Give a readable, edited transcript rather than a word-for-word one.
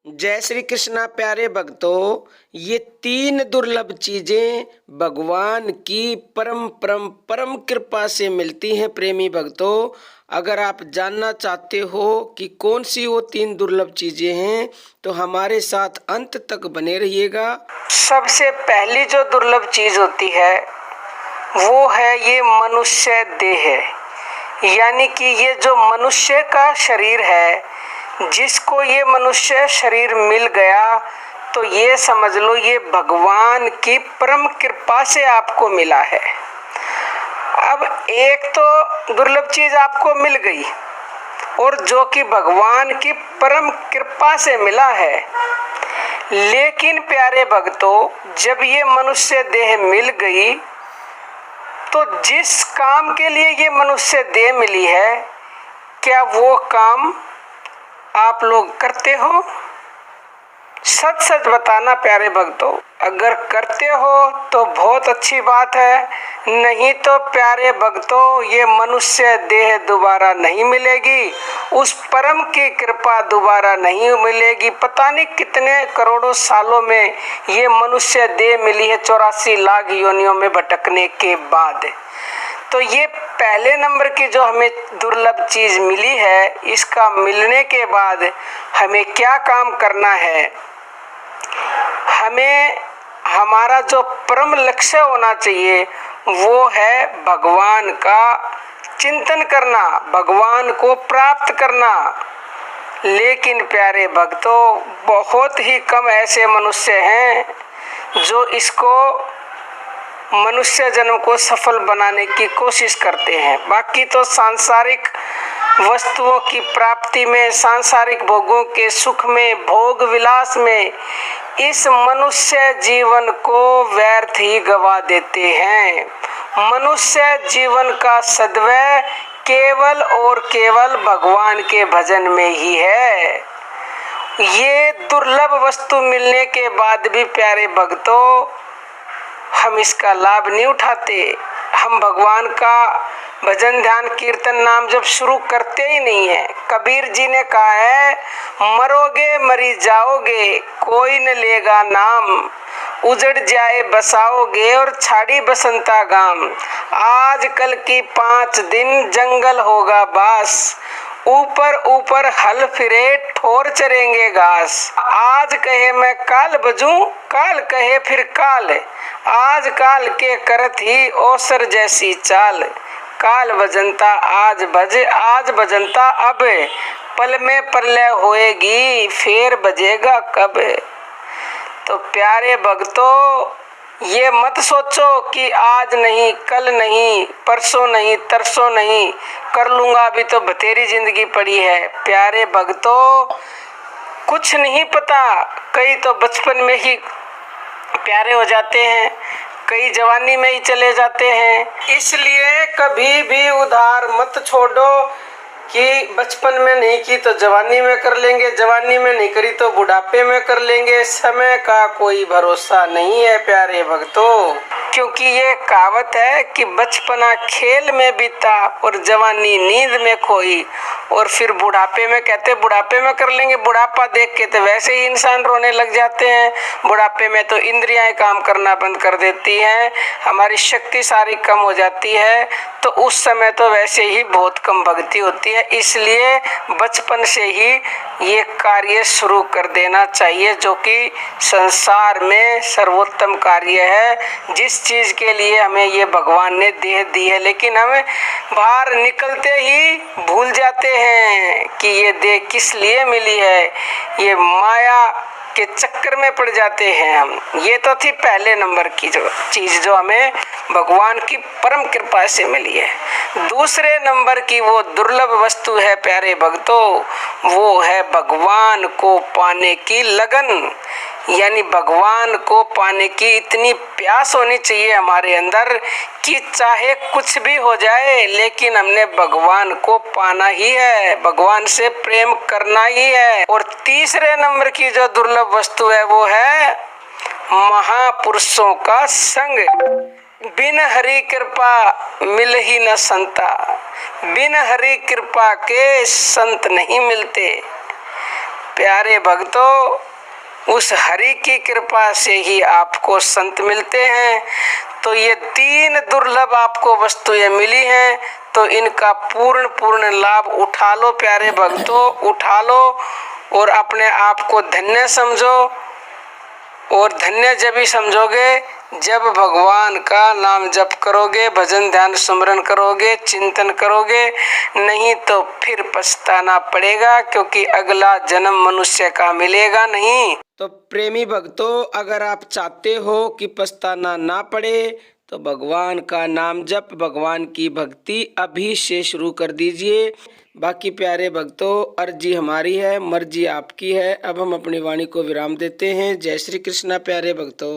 जय श्री कृष्णा प्यारे भक्तों। ये तीन दुर्लभ चीजें भगवान की परम परम परम कृपा से मिलती हैं। प्रेमी भक्तों, अगर आप जानना चाहते हो कि कौन सी वो तीन दुर्लभ चीजें हैं तो हमारे साथ अंत तक बने रहिएगा। सबसे पहली जो दुर्लभ चीज होती है वो है ये मनुष्य देह, यानी कि ये जो मनुष्य का शरीर है, जिसको ये मनुष्य शरीर मिल गया तो ये समझ लो ये भगवान की परम कृपा से आपको मिला है। अब एक तो दुर्लभ चीज आपको मिल गई और जो कि भगवान की परम कृपा से मिला है, लेकिन प्यारे भक्तों, जब ये मनुष्य देह मिल गई तो जिस काम के लिए ये मनुष्य देह मिली है, क्या वो काम आप लोग करते हो? सच सच बताना प्यारे भक्तों। अगर करते हो तो बहुत अच्छी बात है, नहीं तो प्यारे भक्तों ये मनुष्य देह दोबारा नहीं मिलेगी, उस परम की कृपा दोबारा नहीं मिलेगी। पता नहीं कितने करोड़ों सालों में ये मनुष्य देह मिली है, 84 लाख योनियों में भटकने के बाद। तो ये पहले नंबर की जो हमें दुर्लभ चीज मिली है, इसका मिलने के बाद हमें क्या काम करना है? हमें हमारा जो परम लक्ष्य होना चाहिए वो है भगवान का चिंतन करना, भगवान को प्राप्त करना। लेकिन प्यारे भक्तों, बहुत ही कम ऐसे मनुष्य हैं जो इसको मनुष्य जन्म को सफल बनाने की कोशिश करते हैं। बाकी तो सांसारिक वस्तुओं की प्राप्ति में, सांसारिक भोगों के सुख में, भोग विलास में इस मनुष्य जीवन को व्यर्थ ही गवा देते हैं। मनुष्य जीवन का सद्वय केवल और केवल भगवान के भजन में ही है। ये दुर्लभ वस्तु मिलने के बाद भी प्यारे भक्तों हम इसका लाभ नहीं उठाते। हम भगवान का भजन ध्यान कीर्तन नाम जब शुरू करते ही नहीं है। कबीर जी ने कहा है, मरोगे मरी जाओगे कोई न लेगा नाम, उजड़ जाए बसाओगे और छाड़ी बसंता गाम। आज कल की 5 दिन जंगल होगा बास, ऊपर ऊपर हल फिरे ठोर चरेंगे घास। आज कहे मैं काल बजूं, काल कहे फिर काल, आज काल के करत ही ओसर जैसी चाल। काल बजंता आज भज, आज बजंता अब, पल में प्रलय होएगी फिर बजेगा कब। तो प्यारे भक्तों, ये मत सोचो कि आज नहीं, कल नहीं, परसों नहीं, तरसों नहीं, कर लूंगा, अभी तो बतेरी जिंदगी पड़ी है। प्यारे भक्तों, कुछ नहीं पता, कई तो बचपन में ही प्यारे हो जाते हैं, कई जवानी में ही चले जाते हैं। इसलिए कभी भी उधार मत छोड़ो कि बचपन में नहीं की तो जवानी में कर लेंगे, जवानी में नहीं करी तो बुढ़ापे में कर लेंगे। समय का कोई भरोसा नहीं है प्यारे भक्तों, क्योंकि ये कहावत है कि बचपना खेल में बीता और जवानी नींद में खोई, और फिर बुढ़ापे में कहते बुढ़ापे में कर लेंगे। बुढ़ापा देख के तो वैसे ही इंसान रोने लग जाते हैं। बुढ़ापे में तो इंद्रियां काम करना बंद कर देती हैं, हमारी शक्ति सारी कम हो जाती है, तो उस समय तो वैसे ही बहुत कम भक्ति होती है। इसलिए बचपन से ही ये कार्य शुरू कर देना चाहिए, जो कि संसार में सर्वोत्तम कार्य है, जिस चीज के लिए हमें ये भगवान ने देह दी है। लेकिन हम बाहर निकलते ही भूल जाते हैं कि ये देह किस लिए मिली है, ये माया के चक्कर में पड़ जाते हैं हम। ये तो थी पहले नंबर की जो चीज जो हमें भगवान की परम कृपा से मिली है। दूसरे नंबर की वो दुर्लभ वस्तु है प्यारे भक्तों, वो है भगवान को पाने की लगन, यानी भगवान को पाने की इतनी प्यास होनी चाहिए हमारे अंदर कि चाहे कुछ भी हो जाए, लेकिन हमने भगवान को पाना ही है, भगवान से प्रेम करना ही है। और तीसरे नंबर की जो दुर्लभ वस्तु है वो है महापुरुषों का संग। बिन हरि कृपा मिल ही न संता, बिन हरि कृपा के संत नहीं मिलते। प्यारे भक्तों, उस हरि की कृपा से ही आपको संत मिलते हैं। तो ये 3 दुर्लभ आपको वस्तुएं मिली हैं, तो इनका पूर्ण लाभ उठा लो प्यारे भक्तों, उठा लो और अपने आप को धन्य समझो। और धन्य जब ही समझोगे जब भगवान का नाम जप करोगे, भजन ध्यान स्मरण करोगे, चिंतन करोगे, नहीं तो फिर पछताना पड़ेगा, क्योंकि अगला जन्म मनुष्य का मिलेगा नहीं। तो प्रेमी भक्तों, अगर आप चाहते हो कि पछताना ना पड़े तो भगवान का नाम जप, भगवान की भक्ति अभी से शुरू कर दीजिए। बाकी प्यारे भक्तों, अर्जी हमारी है, मर्जी आपकी है। अब हम अपनी वाणी को विराम देते हैं। जय श्री कृष्णा प्यारे भक्तों।